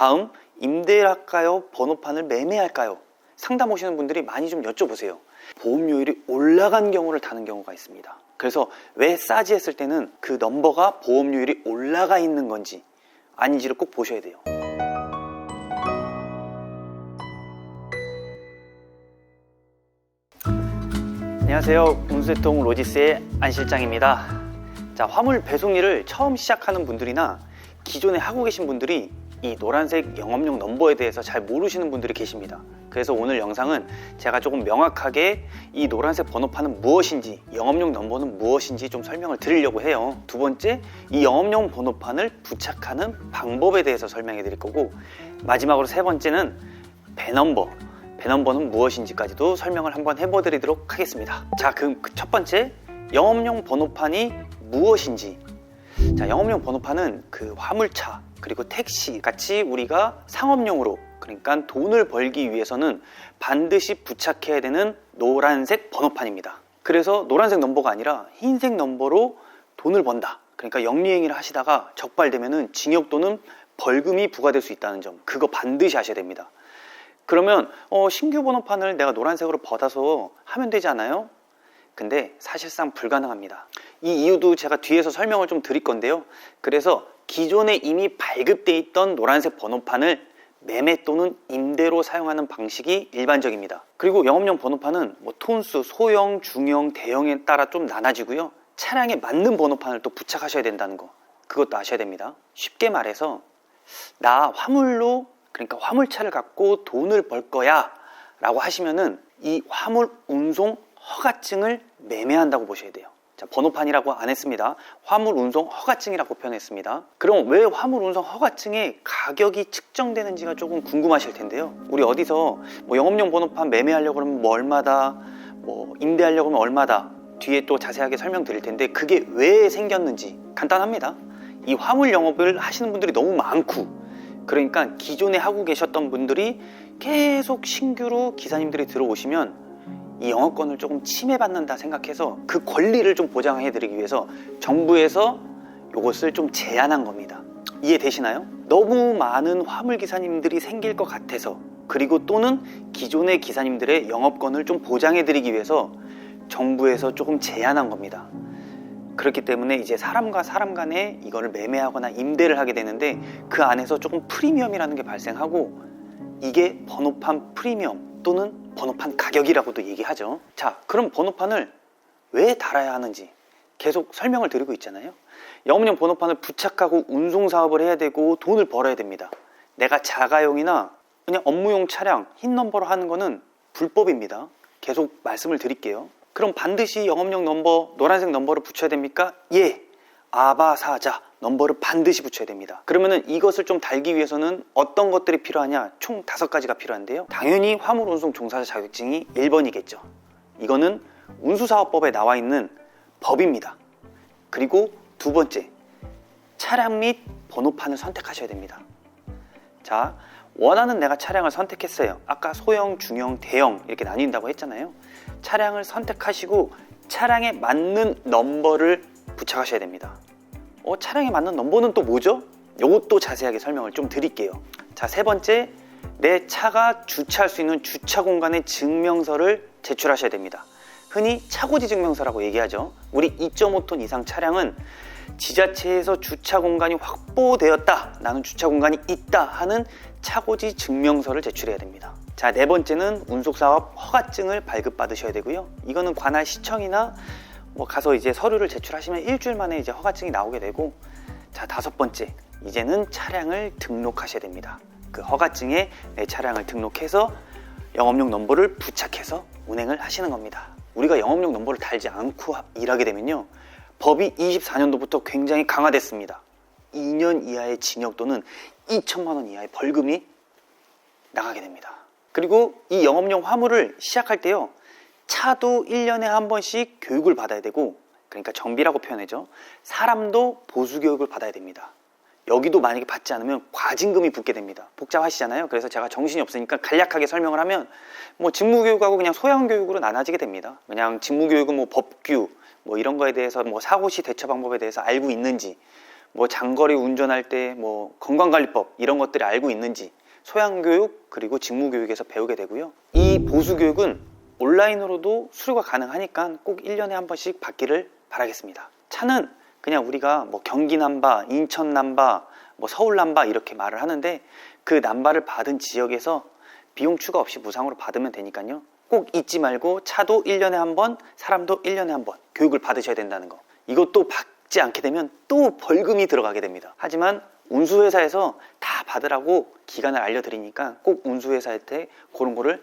다음, 임대를 할까요? 번호판을 매매할까요? 상담 오시는 분들이 많이 좀 여쭤보세요. 보험료율이 올라간 경우를 다는 경우가 있습니다. 그래서 왜 싸지 했을 때는 그 넘버가 보험료율이 올라가 있는 건지 아닌지를 꼭 보셔야 돼요. 안녕하세요. 운수대통 로지스의 안 실장입니다. 자, 화물 배송 일을 처음 시작하는 분들이나 기존에 하고 계신 분들이 이 노란색 영업용 넘버에 대해서 잘 모르시는 분들이 계십니다. 그래서 오늘 영상은 제가 조금 명확하게 이 노란색 번호판은 무엇인지, 영업용 넘버는 무엇인지 좀 설명을 드리려고 해요. 두 번째, 이 영업용 번호판을 부착하는 방법에 대해서 설명해 드릴 거고, 마지막으로 세 번째는 배넘버는 무엇인지까지도 설명을 한번 해보드리도록 하겠습니다. 자, 그럼 첫 번째, 영업용 번호판이 무엇인지. 자, 영업용 번호판은 그 화물차 그리고 택시 같이 우리가 상업용으로, 그러니까 돈을 벌기 위해서는 반드시 부착해야 되는 노란색 번호판입니다. 그래서 노란색 넘버가 아니라 흰색 넘버로 돈을 번다, 그러니까 영리행위를 하시다가 적발되면은 징역 또는 벌금이 부과될 수 있다는 점, 그거 반드시 아셔야 됩니다. 그러면 신규 번호판을 내가 노란색으로 받아서 하면 되지 않아요? 근데 사실상 불가능합니다. 이 이유도 제가 뒤에서 설명을 좀 드릴 건데요. 그래서 기존에 이미 발급돼 있던 노란색 번호판을 매매 또는 임대로 사용하는 방식이 일반적입니다. 그리고 영업용 번호판은 톤수, 소형, 중형, 대형에 따라 좀 나눠지고요. 차량에 맞는 번호판을 또 부착하셔야 된다는 거, 그것도 아셔야 됩니다. 쉽게 말해서 나 화물로, 그러니까 화물차를 갖고 돈을 벌 거야 라고 하시면은 이 화물 운송 허가증을 매매한다고 보셔야 돼요. 자, 번호판이라고 안 했습니다. 화물 운송 허가증이라고 표현했습니다. 그럼 왜 화물 운송 허가증의 가격이 측정되는지가 조금 궁금하실 텐데요. 우리 어디서 영업용 번호판 매매하려고 그러면 얼마다, 임대하려고 하면 얼마다, 뒤에 또 자세하게 설명드릴 텐데, 그게 왜 생겼는지 간단합니다. 이 화물 영업을 하시는 분들이 너무 많고, 그러니까 기존에 하고 계셨던 분들이 계속 신규로 기사님들이 들어오시면 이 영업권을 조금 침해받는다 생각해서 그 권리를 좀 보장해 드리기 위해서 정부에서 이것을 좀 제한한 겁니다. 이해되시나요? 너무 많은 화물 기사님들이 생길 것 같아서, 그리고 또는 기존의 기사님들의 영업권을 좀 보장해 드리기 위해서 정부에서 조금 제한한 겁니다. 그렇기 때문에 이제 사람과 사람 간에 이거를 매매하거나 임대를 하게 되는데, 그 안에서 조금 프리미엄이라는 게 발생하고, 이게 번호판 프리미엄 또는 번호판 가격이라고도 얘기하죠. 자, 그럼 번호판을 왜 달아야 하는지 계속 설명을 드리고 있잖아요. 영업용 번호판을 부착하고 운송 사업을 해야 되고 돈을 벌어야 됩니다. 내가 자가용이나 그냥 업무용 차량 흰 넘버로 하는 거는 불법입니다. 계속 말씀을 드릴게요. 그럼 반드시 영업용 넘버, 노란색 넘버를 붙여야 됩니까? 예, 아바사자 넘버를 반드시 붙여야 됩니다. 그러면은 이것을 좀 달기 위해서는 어떤 것들이 필요하냐? 총 5가지가 필요한데요. 당연히 화물운송 종사자 자격증이 1번이겠죠. 이거는 운수사업법에 나와 있는 법입니다. 그리고 두 번째, 차량 및 번호판을 선택하셔야 됩니다. 자, 원하는 내가 차량을 선택했어요. 아까 소형, 중형, 대형 이렇게 나뉜다고 했잖아요. 차량을 선택하시고 차량에 맞는 넘버를 부착하셔야 됩니다. 차량에 맞는 넘버는 또 뭐죠? 이것도 자세하게 설명을 좀 드릴게요. 자, 세 번째, 내 차가 주차할 수 있는 주차 공간의 증명서를 제출하셔야 됩니다. 흔히 차고지 증명서라고 얘기하죠. 우리 2.5톤 이상 차량은 지자체에서 주차 공간이 확보되었다, 나는 주차 공간이 있다 하는 차고지 증명서를 제출해야 됩니다. 자, 네 번째는 운송사업 허가증을 발급받으셔야 되고요. 이거는 관할 시청이나 가서 이제 서류를 제출하시면 일주일 만에 이제 허가증이 나오게 되고, 자, 다섯 번째, 이제는 차량을 등록하셔야 됩니다. 그 허가증에 내 차량을 등록해서 영업용 넘버를 부착해서 운행을 하시는 겁니다. 우리가 영업용 넘버를 달지 않고 일하게 되면요, 법이 24년도부터 굉장히 강화됐습니다. 2년 이하의 징역 또는 2천만 원 이하의 벌금이 나가게 됩니다. 그리고 이 영업용 화물을 시작할 때요, 차도 1년에 한 번씩 교육을 받아야 되고, 그러니까 정비라고 표현하죠. 사람도 보수교육을 받아야 됩니다. 여기도 만약에 받지 않으면 과징금이 붙게 됩니다. 복잡하시잖아요. 그래서 제가 정신이 없으니까 간략하게 설명을 하면 직무교육하고 그냥 소양교육으로 나눠지게 됩니다. 그냥 직무교육은 법규 이런 거에 대해서 사고시 대처 방법에 대해서 알고 있는지, 뭐 장거리 운전할 때 뭐 건강관리법 이런 것들을 알고 있는지 소양교육 그리고 직무교육에서 배우게 되고요. 이 보수교육은 온라인으로도 수료가 가능하니까 꼭 1년에 한 번씩 받기를 바라겠습니다. 차는 그냥 우리가 뭐 경기 남바, 인천 남바, 뭐 서울 남바 이렇게 말을 하는데 그 남바를 받은 지역에서 비용 추가 없이 무상으로 받으면 되니까요. 꼭 잊지 말고 차도 1년에 한 번, 사람도 1년에 한 번 교육을 받으셔야 된다는 거. 이것도 받지 않게 되면 또 벌금이 들어가게 됩니다. 하지만 운수회사에서 다 받으라고 기간을 알려드리니까 꼭 운수회사한테 그런 거를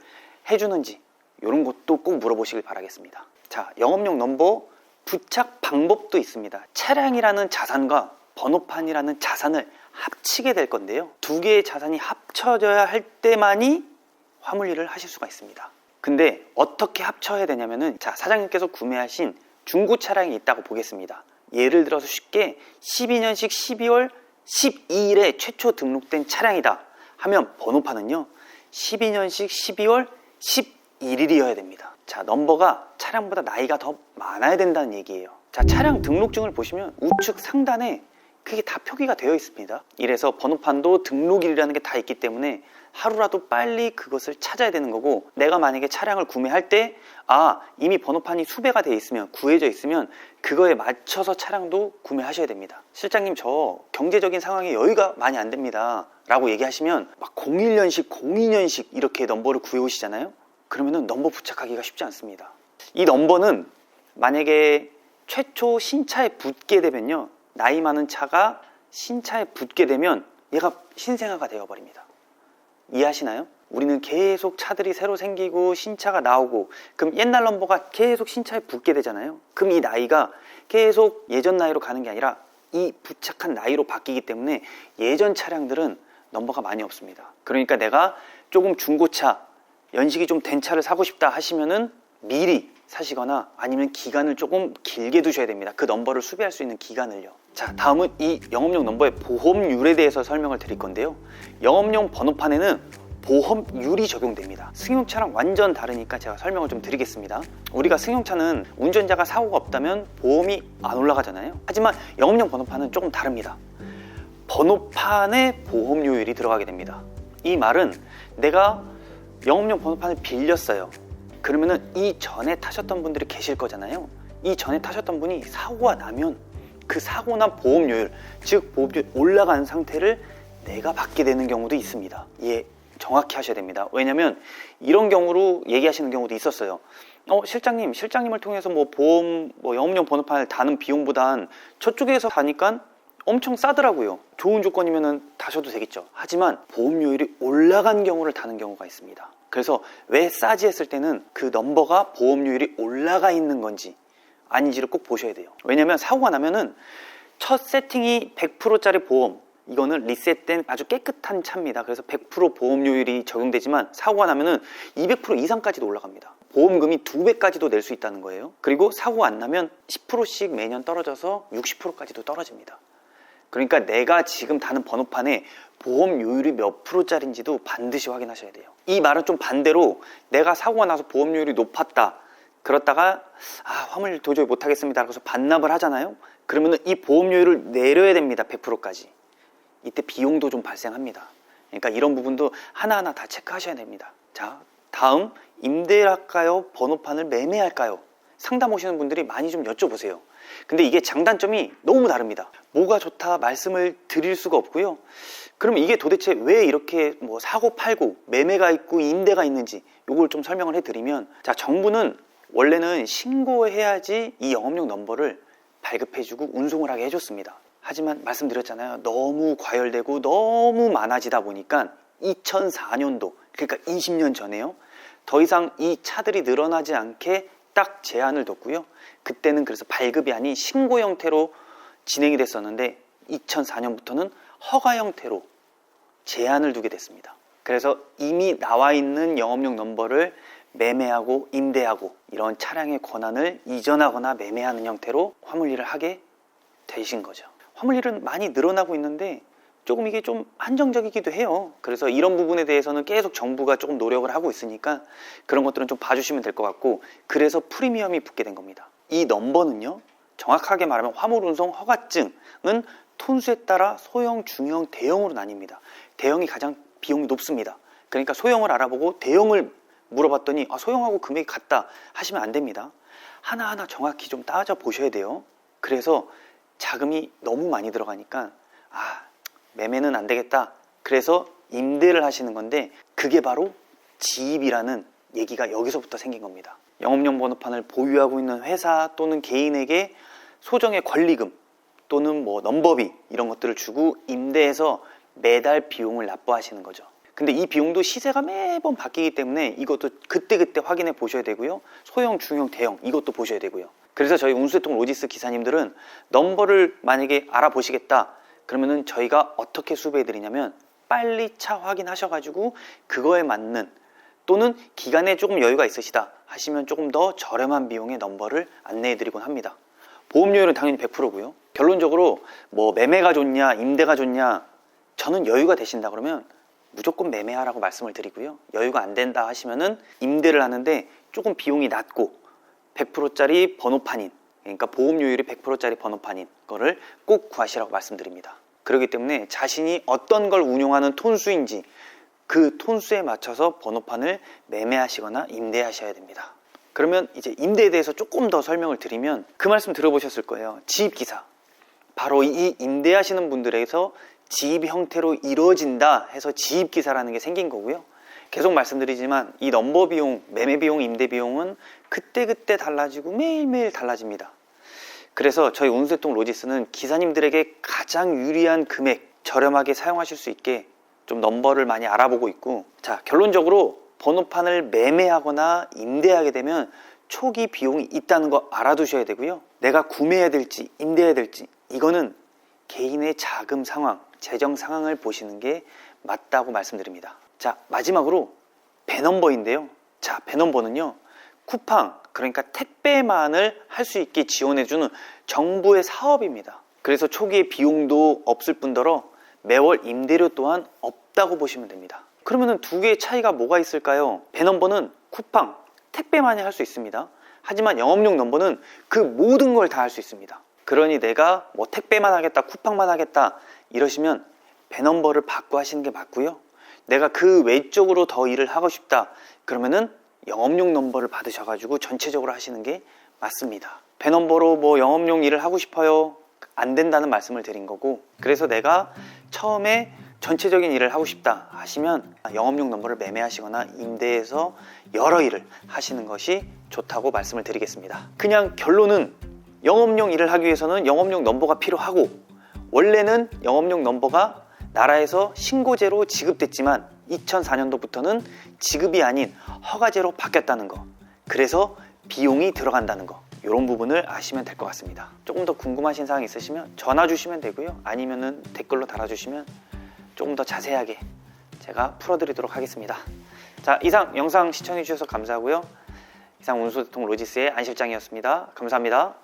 해주는지 이런 것도 꼭 물어보시길 바라겠습니다. 자, 영업용 넘버 부착 방법도 있습니다. 차량이라는 자산과 번호판이라는 자산을 합치게 될 건데요. 두 개의 자산이 합쳐져야 할 때만이 화물일을 하실 수가 있습니다. 근데 어떻게 합쳐야 되냐면은, 자, 사장님께서 구매하신 중고 차량이 있다고 보겠습니다. 예를 들어서 쉽게 12년식 12월 12일에 최초 등록된 차량이다 하면 번호판은요 12년식 12월 11일이어야 됩니다. 자, 넘버가 차량보다 나이가 더 많아야 된다는 얘기예요. 자, 차량 등록증을 보시면 우측 상단에 그게 다 표기가 되어 있습니다. 이래서 번호판도 등록일이라는 게 다 있기 때문에 하루라도 빨리 그것을 찾아야 되는 거고, 내가 만약에 차량을 구매할 때 이미 번호판이 수배가 되어 있으면, 구해져 있으면 그거에 맞춰서 차량도 구매하셔야 됩니다. 실장님, 저 경제적인 상황에 여유가 많이 안 됩니다 라고 얘기하시면 막 01년식 02년식 이렇게 넘버를 구해 오시잖아요. 그러면은 넘버 부착하기가 쉽지 않습니다. 이 넘버는 만약에 최초 신차에 붙게 되면요, 나이 많은 차가 신차에 붙게 되면 얘가 신생아가 되어버립니다. 이해하시나요? 우리는 계속 차들이 새로 생기고 신차가 나오고, 그럼 옛날 넘버가 계속 신차에 붙게 되잖아요. 그럼 이 나이가 계속 예전 나이로 가는 게 아니라 이 부착한 나이로 바뀌기 때문에 예전 차량들은 넘버가 많이 없습니다. 그러니까 내가 조금 중고차, 연식이 좀 된 차를 사고 싶다 하시면은 미리 사시거나 아니면 기간을 조금 길게 두셔야 됩니다. 그 넘버를 수배할 수 있는 기간을요. 자, 다음은 이 영업용 넘버의 보험률에 대해서 설명을 드릴 건데요. 영업용 번호판에는 보험률이 적용됩니다. 승용차랑 완전 다르니까 제가 설명을 좀 드리겠습니다. 우리가 승용차는 운전자가 사고가 없다면 보험이 안 올라가잖아요. 하지만 영업용 번호판은 조금 다릅니다. 번호판에 보험료율이 들어가게 됩니다. 이 말은 내가 영업용 번호판을 빌렸어요. 그러면은 이 전에 타셨던 분들이 계실 거잖아요. 이 전에 타셨던 분이 사고가 나면 그 사고 난 보험료율, 즉 보험료율 올라간 상태를 내가 받게 되는 경우도 있습니다. 예, 정확히 하셔야 됩니다. 왜냐면 이런 경우로 얘기하시는 경우도 있었어요. 실장님을 통해서 보험, 영업용 번호판을 다는 비용보단 저쪽에서 다니까 엄청 싸더라고요. 좋은 조건이면은 다셔도 되겠죠. 하지만 보험료율이 올라간 경우를 다는 경우가 있습니다. 그래서 왜 싸지 했을 때는 그 넘버가 보험료율이 올라가 있는 건지 아닌지를 꼭 보셔야 돼요. 왜냐면 사고가 나면은 첫 세팅이 100%짜리 보험, 이거는 리셋된 아주 깨끗한 차입니다. 그래서 100% 보험료율이 적용되지만 사고가 나면은 200% 이상까지도 올라갑니다. 보험금이 2배까지도 낼 수 있다는 거예요. 그리고 사고가 안 나면 10%씩 매년 떨어져서 60%까지도 떨어집니다. 그러니까 내가 지금 다는 번호판에 보험료율이 몇 프로짜리인지도 반드시 확인하셔야 돼요. 이 말은 좀 반대로, 내가 사고가 나서 보험료율이 높았다, 그렇다가 화물 도저히 못하겠습니다 그래서 반납을 하잖아요. 그러면 이 보험료율을 내려야 됩니다. 100%까지. 이때 비용도 좀 발생합니다. 그러니까 이런 부분도 하나하나 다 체크하셔야 됩니다. 자, 다음, 임대를 할까요? 번호판을 매매할까요? 상담 오시는 분들이 많이 좀 여쭤보세요. 근데 이게 장단점이 너무 다릅니다. 뭐가 좋다 말씀을 드릴 수가 없고요. 그러면 이게 도대체 왜 이렇게 사고 팔고 매매가 있고 임대가 있는지 이걸 좀 설명을 해드리면, 자, 정부는 원래는 신고해야지 이 영업용 넘버를 발급해주고 운송을 하게 해줬습니다. 하지만 말씀드렸잖아요. 너무 과열되고 너무 많아지다 보니까 2004년도, 그러니까 20년 전에요, 더 이상 이 차들이 늘어나지 않게 딱 제한을 뒀고요. 그때는 그래서 발급이 아닌 신고 형태로 진행이 됐었는데 2004년부터는 허가 형태로 제한을 두게 됐습니다. 그래서 이미 나와 있는 영업용 넘버를 매매하고 임대하고 이런 차량의 권한을 이전하거나 매매하는 형태로 화물일을 하게 되신 거죠. 화물일은 많이 늘어나고 있는데 조금 이게 좀 한정적이기도 해요. 그래서 이런 부분에 대해서는 계속 정부가 조금 노력을 하고 있으니까 그런 것들은 좀 봐주시면 될 것 같고, 그래서 프리미엄이 붙게 된 겁니다. 이 넘버는요, 정확하게 말하면 화물운송 허가증은 톤수에 따라 소형, 중형, 대형으로 나뉩니다. 대형이 가장 비용이 높습니다. 그러니까 소형을 알아보고 대형을 물어봤더니 소형하고 금액이 같다 하시면 안 됩니다. 하나하나 정확히 좀 따져보셔야 돼요. 그래서 자금이 너무 많이 들어가니까 매매는 안 되겠다. 그래서 임대를 하시는 건데 그게 바로 지입이라는 얘기가 여기서부터 생긴 겁니다. 영업용 번호판을 보유하고 있는 회사 또는 개인에게 소정의 권리금 또는 넘버비 이런 것들을 주고 임대해서 매달 비용을 납부하시는 거죠. 근데 이 비용도 시세가 매번 바뀌기 때문에 이것도 그때그때 확인해 보셔야 되고요. 소형, 중형, 대형 이것도 보셔야 되고요. 그래서 저희 운수대통 로지스 기사님들은 넘버를 만약에 알아보시겠다 그러면은 저희가 어떻게 수배해 드리냐면 빨리 차 확인하셔가지고 그거에 맞는 또는 기간에 조금 여유가 있으시다 하시면 조금 더 저렴한 비용의 넘버를 안내해 드리곤 합니다. 보험료율은 당연히 100%고요. 결론적으로 매매가 좋냐 임대가 좋냐 저는 여유가 되신다 그러면 무조건 매매하라고 말씀을 드리고요. 여유가 안 된다 하시면은 임대를 하는데 조금 비용이 낮고 100%짜리 번호판인 그러니까 보험료율이 100%짜리 번호판인 거를 꼭 구하시라고 말씀드립니다. 그렇기 때문에 자신이 어떤 걸 운용하는 톤수인지 그 톤수에 맞춰서 번호판을 매매하시거나 임대하셔야 됩니다. 그러면 이제 임대에 대해서 조금 더 설명을 드리면 그 말씀 들어보셨을 거예요. 지입기사. 바로 이 임대하시는 분들에서 지입 형태로 이루어진다 해서 지입기사라는 게 생긴 거고요. 계속 말씀드리지만 이 넘버 비용, 매매 비용, 임대 비용은 그때그때 달라지고 매일매일 달라집니다. 그래서 저희 운수대통 로지스는 기사님들에게 가장 유리한 금액, 저렴하게 사용하실 수 있게 좀 넘버를 많이 알아보고 있고 자, 결론적으로 번호판을 매매하거나 임대하게 되면 초기 비용이 있다는 거 알아두셔야 되고요. 내가 구매해야 될지 임대해야 될지 이거는 개인의 자금 상황, 재정 상황을 보시는 게 맞다고 말씀드립니다. 자, 마지막으로 배넘버인데요. 자, 배넘버는요. 쿠팡, 그러니까 택배만을 할 수 있게 지원해주는 정부의 사업입니다. 그래서 초기에 비용도 없을 뿐더러 매월 임대료 또한 없다고 보시면 됩니다. 그러면 두 개의 차이가 뭐가 있을까요? 배넘버는 쿠팡, 택배만이 할 수 있습니다. 하지만 영업용 넘버는 그 모든 걸 다 할 수 있습니다. 그러니 내가 택배만 하겠다, 쿠팡만 하겠다 이러시면 배넘버를 받고 하시는 게 맞고요. 내가 그 외적으로 더 일을 하고 싶다 그러면은 영업용 넘버를 받으셔가지고 전체적으로 하시는 게 맞습니다. 배넘버로 영업용 일을 하고 싶어요 안 된다는 말씀을 드린 거고 그래서 내가 처음에 전체적인 일을 하고 싶다 하시면 영업용 넘버를 매매하시거나 임대해서 여러 일을 하시는 것이 좋다고 말씀을 드리겠습니다. 그냥 결론은 영업용 일을 하기 위해서는 영업용 넘버가 필요하고 원래는 영업용 넘버가 나라에서 신고제로 지급됐지만 2004년도부터는 지급이 아닌 허가제로 바뀌었다는 거 그래서 비용이 들어간다는 거 이런 부분을 아시면 될 것 같습니다. 조금 더 궁금하신 사항 있으시면 전화 주시면 되고요. 아니면은 댓글로 달아주시면 조금 더 자세하게 제가 풀어드리도록 하겠습니다. 자, 이상 영상 시청해 주셔서 감사하고요. 이상 운수대통 로지스의 안 실장이었습니다. 감사합니다.